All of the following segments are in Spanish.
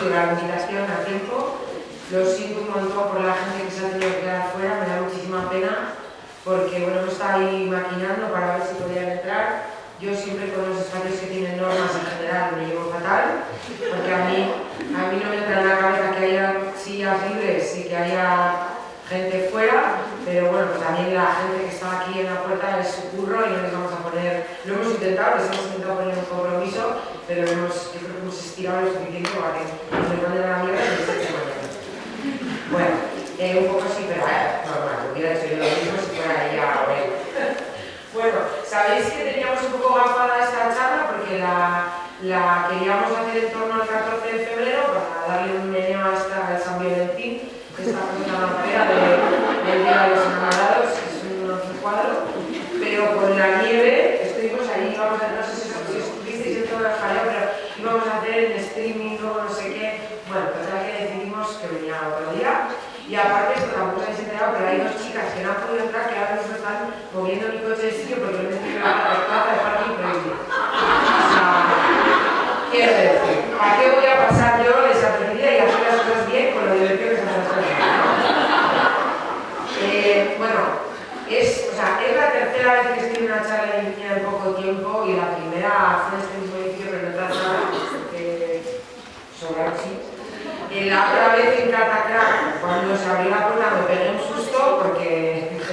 la invitación a tiempo. Lo siento un montón por la gente que se ha tenido que quedar fuera, me da muchísima pena, porque bueno, hemos estado ahí maquinando para ver si podían entrar. Yo siempre con los espacios que tienen normas en general me llevo fatal, porque a mí no me entra en la cabeza que haya sillas libres y que haya gente fuera, pero bueno, pues también la gente que está aquí en la puerta es su curro y no les vamos a poner, lo hemos intentado, les hemos intentado poner un compromiso, pero yo creo que hemos estirado lo suficiente para que nos manden a la mierda y se echen mañana. Bueno, un poco sí, pero normal, hubiera hecho yo lo mismo si fuera ella o él. Bueno, sabéis que teníamos un poco gafada esta charla porque la queríamos hacer en torno al 14 de febrero para darle un meneo hasta el San Valentín, que está una manera del Día de los Enamorados, que es un cuadro, pero con la nieve estuvimos ahí, íbamos a, no sé si estuvisteis en todo el jaleo, pero íbamos a hacer en streaming, luego no sé qué. Bueno, total que decidimos que venía otro día. Y aparte, esto tampoco os habéis enterado, pero hay dos chicas que no han podido entrar que ahora mismo están moviendo mi coche de sitio porque no me estoy la plaza de parking prohibido. O sea, quiero decir, ¿a qué voy a pasar yo desapercibida y hacer las cosas bien con lo divertido que se me hace? Bueno, es la tercera vez que estoy en una charla de Viña en poco tiempo y la primera fue en este mismo edificio, pero en otra sala, porque sobre así. La otra vez en Catacrack, cuando se abrió la puerta me pegué un susto porque dije,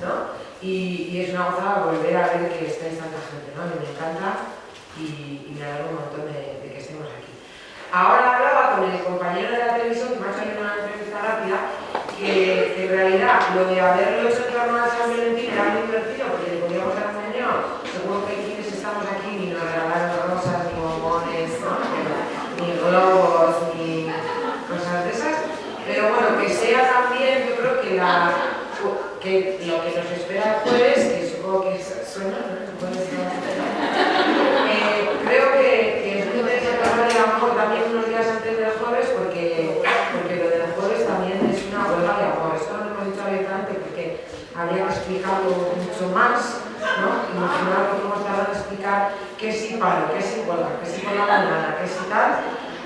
¿no? Y es una gozada volver a ver que estáis tanta gente, ¿no? Y me encanta y me alegro un montón de que estemos aquí. Ahora hablaba con el compañero de la televisión, que me ha hecho una entrevista rápida, que en realidad lo de haberlo hecho en torno a San Valentín era muy divertido porque le podíamos dar un meneo. Seguro que quienes estamos aquí ni nos regalaron rosas, ni bombones, ¿no? Ni globos, ni cosas de esas, pero bueno, que sea también, yo creo que lo que nos espera el jueves, que supongo que suena, ¿no? Creo que es muy interesante hablar del amor también unos días antes del jueves, porque lo del jueves también es una huelga de amor. Esto no lo hemos dicho abiertamente porque habría que explicarlo mucho más, ¿no? Imaginar lo que hemos tardado en explicar qué sí paro, qué sí huelga, qué sí por la mañana, qué sí tal,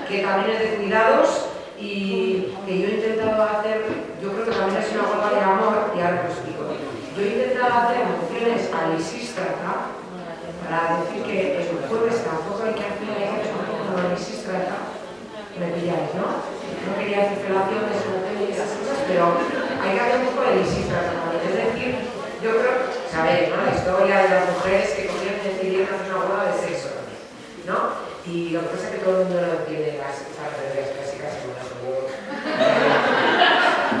que también es de cuidados y que yo he intentado hacer, yo creo que también es una huelga de amor, y ahora lo explico. Yo he intentado hacer menciones a Lisístrata para decir que el jueves tampoco hay que hacer un poco como Lisístrata, me pilláis, ¿no? No quería decir relaciones, y esas cosas, pero hay que hacer un poco de Lisístrata también. Es decir, yo creo, sabéis, ¿no? La historia de las mujeres que cogieron y decidieron hacer una huelga de sexo, ¿no? Y lo que pasa es que todo el mundo no tiene las redes clásicas como las huevos.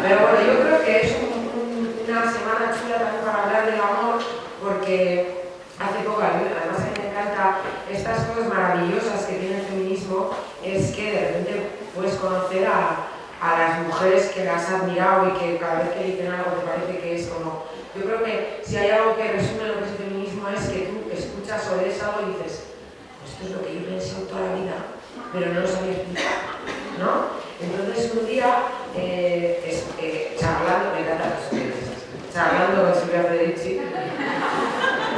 Pero bueno, yo creo que es una semana chula también para hablar del amor, porque hace poco, además a mí me encanta estas cosas maravillosas que tiene el feminismo, es que de repente puedes conocer a las mujeres que las has admirado y que cada vez que dicen algo te parece que es como... Yo creo que si hay algo que resume lo que es el feminismo es que tú escuchas o lees algo y dices, esto es lo que yo he pensado toda la vida, pero no lo sabía explicar, ¿no? Entonces un día, charlando, me encanta las experiencias, charlando con Silvia Federici,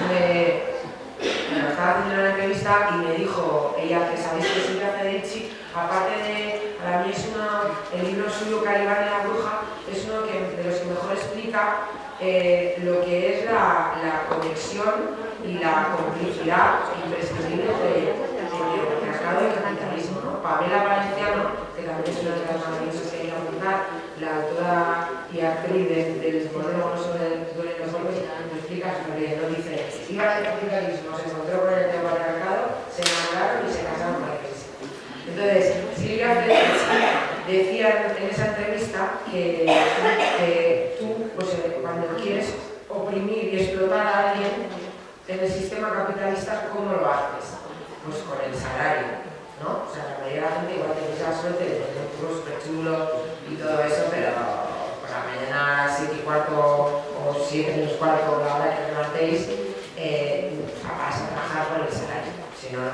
me estaba haciendo una entrevista y me dijo ella que sabéis que Silvia Federici, aparte de, para mí es el libro suyo Calibán y la bruja, es uno de los que mejor explica lo que es la conexión y la complicidad imprescindible entre el mercado y el capitalismo, ¿no? Pamela Valenciano, que también es una de las maravillosas que hay que apuntar, la autora y actriz del monólogo sobre los hombres, lo explica súper bien, ¿no? Dice, iban al capitalismo, se encontró con el patriarcado, se enamoraron y se casaron para que sí. Entonces, Silvia Federici decía en esa entrevista que tú, pues, cuando quieres oprimir y explotar a alguien en el sistema capitalista, ¿cómo lo haces? Pues con el salario, ¿no? O sea, la mayoría de la gente igual tiene esa suerte de tener un curro súper chulo y todo eso, pero por la mañana a las 7:15 o 7:15, la hora que levantéis, vas a trabajar por el salario. Si no,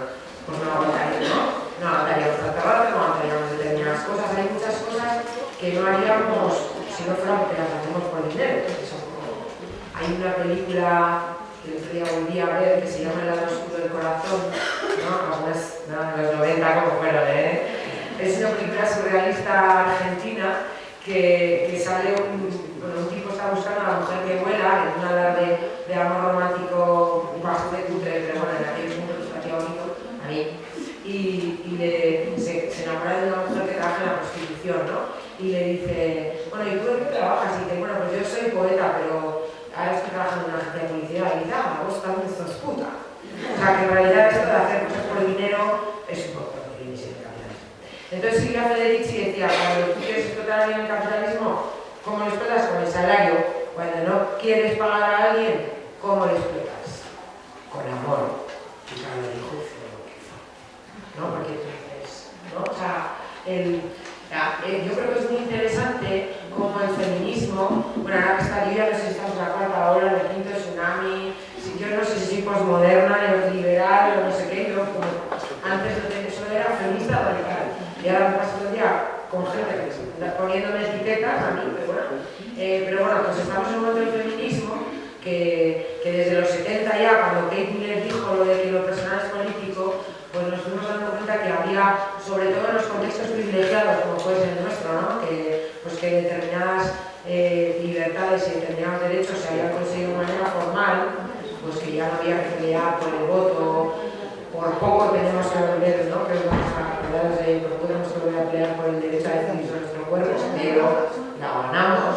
pues no aguantaríamos, ¿no? No aguantaríamos tanta rato, no aguantaríamos determinadas cosas. Hay muchas cosas que no haríamos si no fuera porque las hacemos por dinero. Hay una película que el otro día volví a ver que se llama El lado oscuro del corazón, ¿no? Algunas, no, en los 90 como fueron, Es una película surrealista argentina que sale un tipo está buscando a la mujer que vuela en un alarde de amor romántico bastante cutre, pero bueno, en aquel momento que parecía bonito a mí. Y se enamora de una mujer que trabaja en la prostitución, ¿no? Y le dice, bueno, ¿y tú de qué trabajas? Y dice, bueno, pues yo soy poeta, pero ahora estoy trabajando en una agencia de publicidad. Y dice, ah, vos también sos puta. O sea, que en realidad esto de hacer cosas por dinero es un poco de capitalismo. Entonces Silvia Federici decía, cuando tú quieres explotar bien el capitalismo, ¿cómo lo explotas? Con el salario. Cuando no quieres pagar a alguien, ¿cómo lo explotas? Con amor. Y claro, dijo, ¿no? Porque tú dices, ¿no? O sea, yo creo que es muy interesante cómo el feminismo, bueno, ahora que está, yo ya no sé si estamos en la cuarta ola, en el quinto tsunami, yo no sé si soy posmoderna, neoliberal o no sé qué, yo como antes solo era feminista radical y ahora me paso todo el día con gente poniéndome etiquetas a mí, pero bueno, pues estamos en un momento del feminismo que desde los 70 ya, cuando Kate Miller dijo lo de que lo personal es político, pues nos fuimos dando cuenta que había, sobre todo en los contextos privilegiados, como puede ser el nuestro, ¿no? que determinadas libertades y determinados derechos se habían conseguido de manera formal, pues que ya no había que pelear por el voto, por poco tenemos que volver, ¿no? Que vamos a acordaros de por poco tenemos que volver a pelear por el derecho a decidir sobre nuestro cuerpo, pero la ganamos.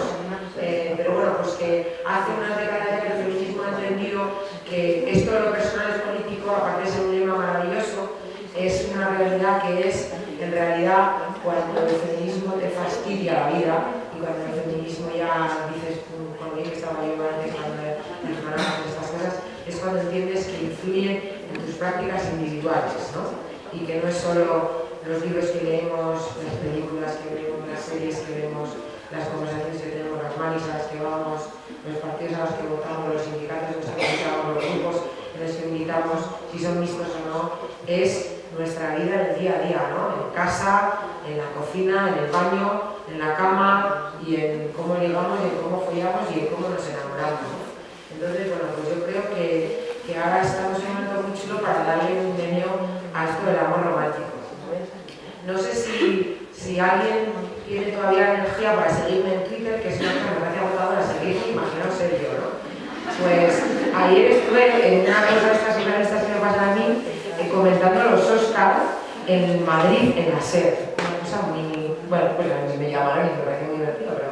Pero bueno, pues que hace unas décadas ya que el feminismo ha entendido que esto de lo personal es político, aparte de ser un lema maravilloso, es una realidad que es, en realidad, cuando el feminismo te fastidia la vida y cuando el feminismo ya dices, con bien que estaba yo antes, cuando hermanas estas cosas, es cuando entiendes que influye en tus prácticas individuales, ¿no? Y que no es solo los libros que leemos, las películas que vemos, las series que vemos, las conversaciones que tenemos, las manis a las que vamos, los partidos a los que votamos, los sindicatos en los que militamos, los grupos en los que militamos, si son mixtos o no, es nuestra vida en el día a día, ¿no? En casa, en la cocina, en el baño, en la cama y en cómo ligamos y en cómo follamos y en cómo nos enamoramos, ¿no? Entonces, bueno, pues yo creo que ahora estamos en un momento muy chulo para darle un medio a esto del amor romántico. No sé si alguien tiene todavía energía para seguirme en Twitter, que es una cosa que me parece agotadora seguirme, imaginaos ser yo, ¿no? Pues ayer estuve en una cosa de estas entrevistas que me pasan a mí, comentando los Oscar en Madrid, en la SER. Una cosa muy... Bueno, pues a mí me llamaron y me pareció muy divertido, pero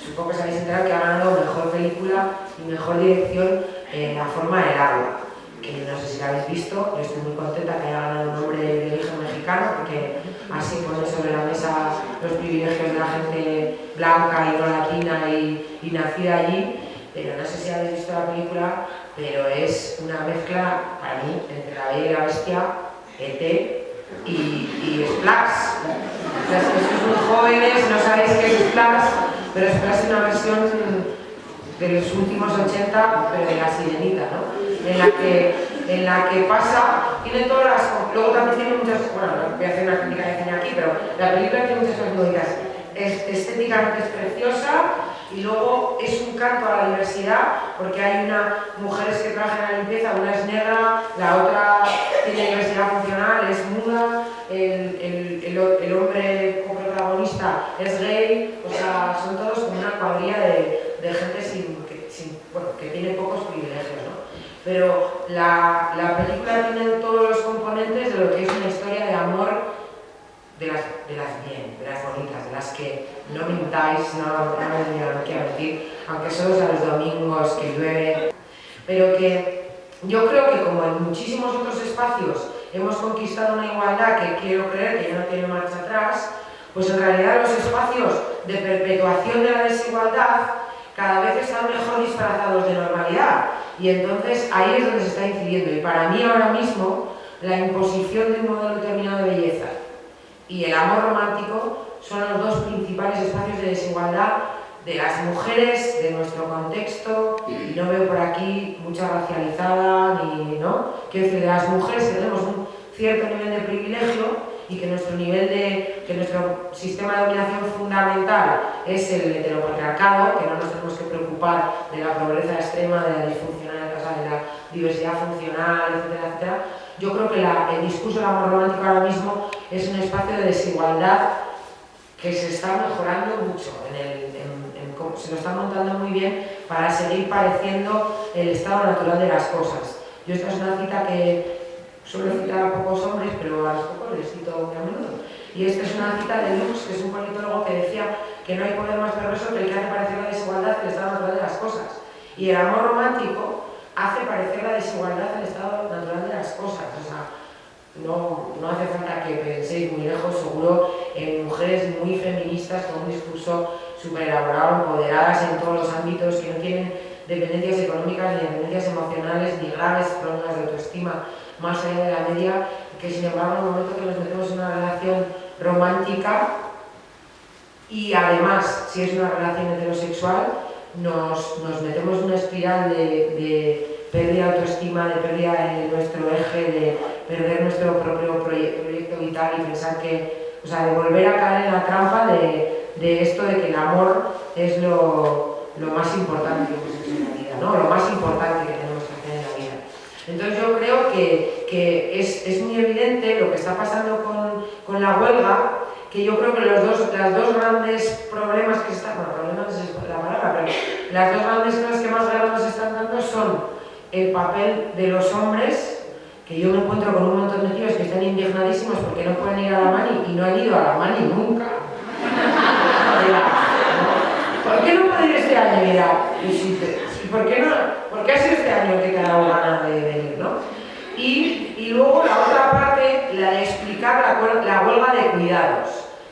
supongo que sabéis enterar que ha ganado mejor película y mejor dirección La forma del agua, que no sé si la habéis visto. Yo estoy muy contenta que haya ganado un hombre de origen mexicano, porque así pone sobre la mesa los privilegios de la gente blanca y no latina y nacida allí. Pero no sé si habéis visto la película, pero es una mezcla para mí entre La Bella y la Bestia, E.T. y Splash. Entonces, si sois muy jóvenes, no sabéis qué es Splash, pero Splash es una versión de los últimos 80, pero de La Sirenita, ¿no? En la que pasa, tiene todas las... Luego también tiene muchas... Bueno, no voy a hacer una crítica de cine aquí, pero la película tiene muchas cosas muy buenas. Estéticamente es preciosa y luego es un canto a la diversidad, porque hay mujeres que trabajan en la limpieza, una es negra, la otra tiene diversidad funcional, es muda, el hombre coprotagonista es gay, o sea, son todos como una cuadrilla de gente que tiene pocos privilegios, ¿no? Pero la película tiene todos los componentes de lo que es una historia de amor de las bien, de las bonitas, de las que no mintáis, no quiero mentir, aunque solo sea los domingos que llueve, pero que yo creo que como en muchísimos otros espacios hemos conquistado una igualdad que quiero creer que ya no tiene marcha atrás, pues en realidad los espacios de perpetuación de la desigualdad cada vez están mejor disfrazados de normalidad y entonces ahí es donde se está incidiendo. Y para mí ahora mismo la imposición de un modelo determinado de belleza y el amor romántico son los dos principales espacios de desigualdad de las mujeres, de nuestro contexto, y no veo por aquí mucha racializada, ni, ¿no? Quiero decir, de las mujeres que tenemos un cierto nivel de privilegio y que nuestro sistema de dominación fundamental es el heteropatriarcado, que no nos tenemos que preocupar de la pobreza extrema, de la disfuncionalidad, de la diversidad funcional, etcétera, etcétera. Yo creo que el discurso del amor romántico ahora mismo es un espacio de desigualdad que se está mejorando mucho, se lo está montando muy bien para seguir pareciendo el estado natural de las cosas. Yo esta es una cita que suelo citar a pocos hombres, pero a los pocos les cito muy a menudo. Y esta es una cita de Lux, que es un politólogo que decía que no hay poder más perverso que el que hace parecer la desigualdad el estado natural de las cosas. Y el amor romántico hace parecer la desigualdad el estado natural de las cosas. O sea, no hace falta que penséis muy lejos, seguro, en mujeres muy feministas con un discurso súper elaborado, empoderadas en todos los ámbitos, que no tienen dependencias económicas ni dependencias emocionales ni graves problemas de autoestima más allá de la media, que sin embargo en el momento que nos metemos en una relación romántica y además si es una relación heterosexual nos metemos en una espiral de pérdida de autoestima, de pérdida de nuestro eje, de perder nuestro propio proyecto vital y pensar que, o sea, de volver a caer en la trampa de esto de que el amor es lo más importante que hemos hecho en la vida, ¿no? Lo más importante que tenemos que hacer en la vida. Entonces yo creo que es muy evidente lo que está pasando con la huelga, que yo creo que las dos grandes problemas que están, bueno, problemas es la palabra, pero las dos grandes cosas que más guerra nos están dando son el papel de los hombres, que yo me encuentro con un montón de tíos que están indignadísimos porque no pueden ir a la mani y no han ido a la mani nunca. ¿Por qué no puedo ir este año? Mira, ¿y por qué no? ¿Por qué ha sido este año que te ha dado ganas de venir, no? Y luego la otra parte, la de explicar la huelga de cuidados.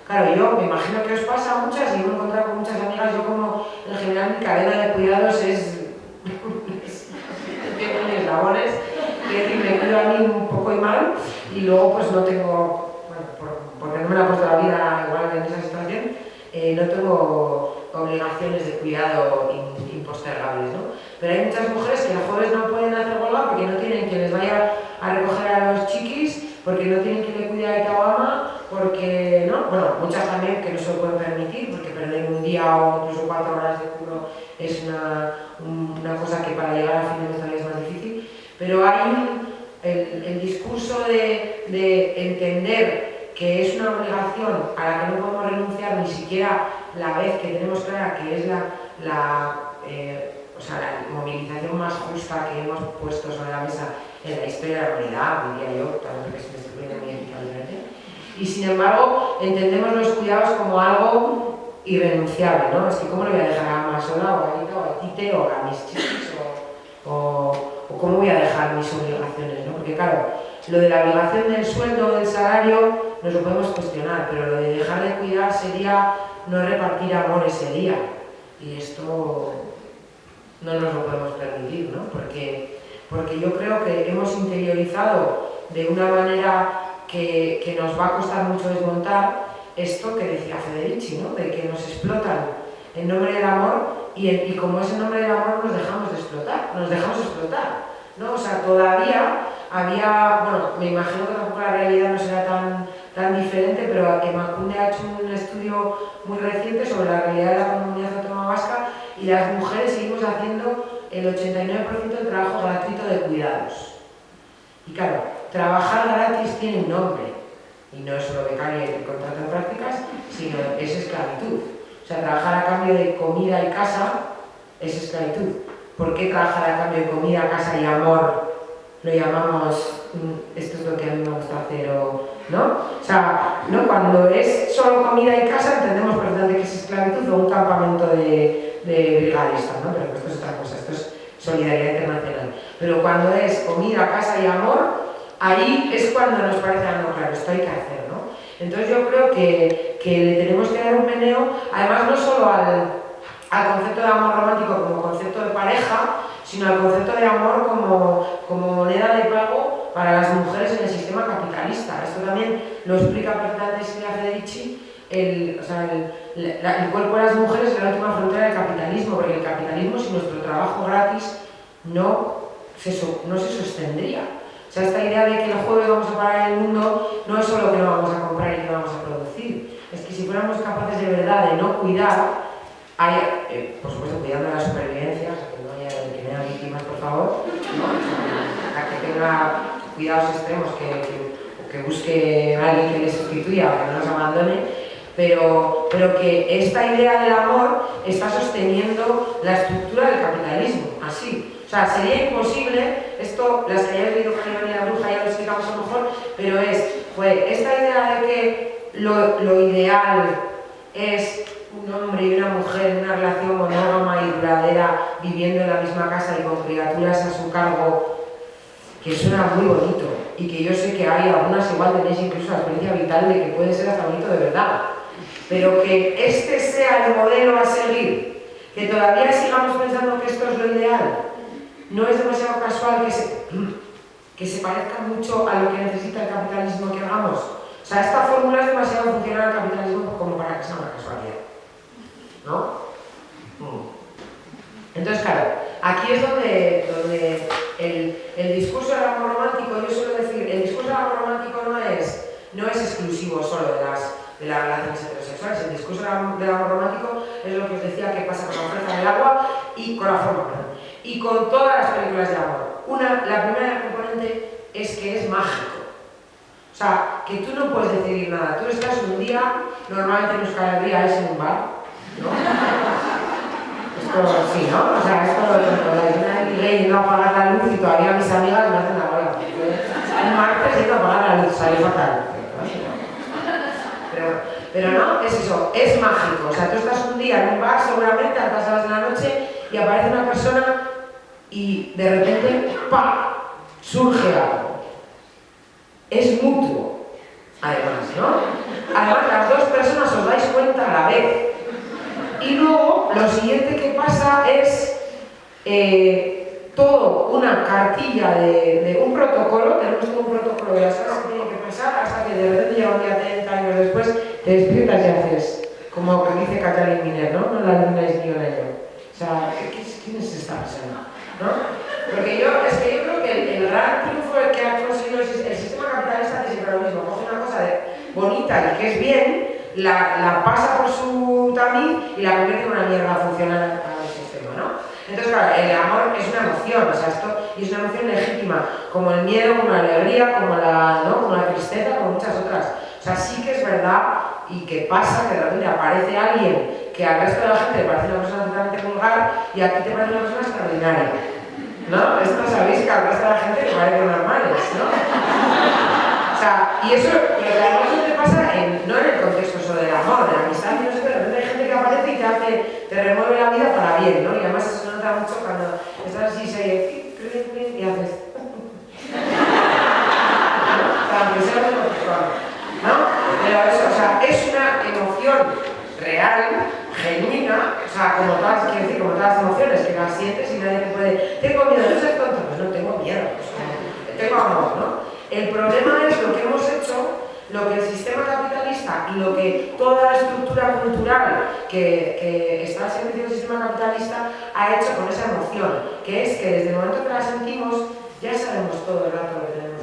Claro, yo me imagino que os pasa a muchas y yo me he encontrado con muchas amigas, yo como en general mi cadena de cuidados es tengo mis eslabones, que es decir, me cuido a mí un poco y mal y luego pues no tengo, bueno, porque no me la ha puesto la vida igual en esa situación, no tengo obligaciones de cuidado impostergables, ¿no? Pero hay muchas mujeres que los jueves no pueden hacer huelga porque no tienen quien les vaya a recoger a los chiquis, porque no tienen quien le cuide a Itawama, porque, ¿no? Bueno, muchas también que no se lo pueden permitir, porque perder un día o incluso 4 horas de curro es una cosa que para llegar al fin de mes todavía es más difícil. Pero hay el discurso de entender que es una obligación a la que no podemos renunciar ni siquiera la vez que tenemos clara que es la movilización más justa que hemos puesto sobre la mesa en la historia de la humanidad, diría yo, tal vez que se me estuviera muy eficazmente. Y sin embargo, entendemos los cuidados como algo irrenunciable, ¿no? Es que ¿cómo le voy a dejar a Ama sola, o a Anita, o a Tite, o a mis chiquis, o cómo voy a dejar mis obligaciones, ¿no? Porque claro, lo de la obligación del sueldo o del salario nos lo podemos cuestionar, pero lo de dejar de cuidar sería no repartir amor ese día. Y esto no nos lo podemos permitir, ¿no? Porque yo creo que hemos interiorizado de una manera que nos va a costar mucho desmontar esto que decía Federici, ¿no? De que nos explotan en nombre del amor y como es en nombre del amor nos dejamos explotar, ¿no? O sea, todavía había, bueno, me imagino que tampoco la realidad no será tan diferente, pero Emakunde ha hecho un estudio muy reciente sobre la realidad de la Comunidad Autónoma Vasca y las mujeres seguimos haciendo el 89% del trabajo gratuito de cuidados. Y claro, trabajar gratis tiene un nombre, y no es solo becaria y contrato en prácticas, sino es esclavitud. O sea, trabajar a cambio de comida y casa es esclavitud. ¿Por qué trabajar a cambio de comida, casa y amor lo llamamos, esto es lo que a mí me gusta hacer, ¿no? O sea, ¿no? Cuando es solo comida y casa entendemos perfectamente que es esclavitud o un campamento de brigadistas, ¿no? Pero esto es otra cosa, esto es solidaridad internacional. Pero cuando es comida, casa y amor, ahí es cuando nos parece, no, claro, esto hay que hacer, ¿no? Entonces yo creo que le tenemos que dar un meneo, además no solo al concepto de amor romántico como concepto de pareja, sino al concepto de amor como moneda de pago para las mujeres en el sistema capitalista. Esto también lo explica perfectamente Silvia Federici. El cuerpo de las mujeres es la última frontera del capitalismo, porque el capitalismo sin nuestro trabajo gratis no se sostendría. O sea, esta idea de que el jueves vamos a parar el mundo no es solo que no vamos a comprar y que no vamos a producir, es que si fuéramos capaces de verdad de no cuidar, por supuesto cuidando de la supervivencia, o sea, que no haya víctimas, por favor, ¿no? tenga cuidados extremos, que busque a alguien que le sustituya o que no nos abandone, pero que esta idea del amor está sosteniendo la estructura del capitalismo, así. O sea, sería imposible, esto, las que hayáis leído Calimán y la bruja ya lo explicamos a lo mejor, pero esta idea de que lo ideal es un hombre y una mujer en una relación monógama y duradera, viviendo en la misma casa y con criaturas a su cargo, que suena muy bonito, y que yo sé que hay algunas igual tenéis incluso la experiencia vital de que puede ser hasta bonito de verdad, pero que este sea el modelo a seguir, que todavía sigamos pensando que esto es lo ideal, no es demasiado casual que se parezca mucho a lo que necesita el capitalismo que hagamos. O sea, esta fórmula es demasiado funcional al capitalismo como para que sea una casualidad, ¿no? Entonces, claro, aquí es donde el discurso del amor romántico, yo suelo decir, el discurso del amor romántico no es exclusivo solo de las relaciones heterosexuales. El discurso del amor romántico es lo que os decía que pasa con la fuerza del agua y con la forma, y con todas las películas de amor. La primera componente es que es mágico. O sea, que tú no puedes decidir nada. Tú estás un día, normalmente en Euskal Herria es en un bar, ¿no? Esto sí, ¿no? O sea, esto la ley yendo a apagar la luz y todavía mis amigas me hacen la bola. Un martes yendo a apagar la luz, sale fatal. Pero no, es eso, es mágico. O sea, tú estás un día en un bar, seguramente a altas horas de la noche, y aparece una persona y de repente, ¡pam!, surge algo. Es mutuo, además, ¿no? Además, las dos personas os dais cuenta a la vez. Y luego, lo siguiente que pasa es todo una cartilla de un protocolo. Tenemos todo un protocolo de las cosas que tienen que pasar hasta que de repente llega un día 30 años después, te despiertas y haces, como que dice Katalin Miner, ¿no? No la luna es ni un año. O sea, ¿quién es esta persona? ¿No? Porque yo creo que el gran triunfo que ha conseguido el sistema capitalista hace siempre lo mismo. Coge una cosa bonita y que es bien, la pasa por su tamiz y la convierte en una mierda funcional al sistema, ¿no? Entonces, claro, el amor es una emoción, o sea, y es una emoción legítima, como el miedo, como la alegría, como la tristeza, como muchas otras. O sea, sí que es verdad y que pasa que de repente aparece alguien que al resto de la gente le parece una persona totalmente vulgar y a ti te parece una persona extraordinaria, ¿no? Esto sabéis que al resto de la gente le parecen normales, ¿no? O sea, y eso, pero además no te pasa no en el contexto solo del amor, de la amistad, no sé, pero de repente hay gente que aparece y te remueve la vida para bien, ¿no? Y además eso se nota mucho cuando estás así, y haces... ¿no? Pero eso, o sea, es una emoción real, genuina, o sea, como todas las emociones que las sientes y nadie te puede... Tengo miedo, no seas tonto, pues no tengo miedo, o sea, tengo amor, ¿no? El problema es lo que hemos hecho, lo que el sistema capitalista y lo que toda la estructura cultural que está al servicio del sistema capitalista ha hecho con esa emoción, que es que desde el momento que la sentimos ya sabemos todo el rato lo que tenemos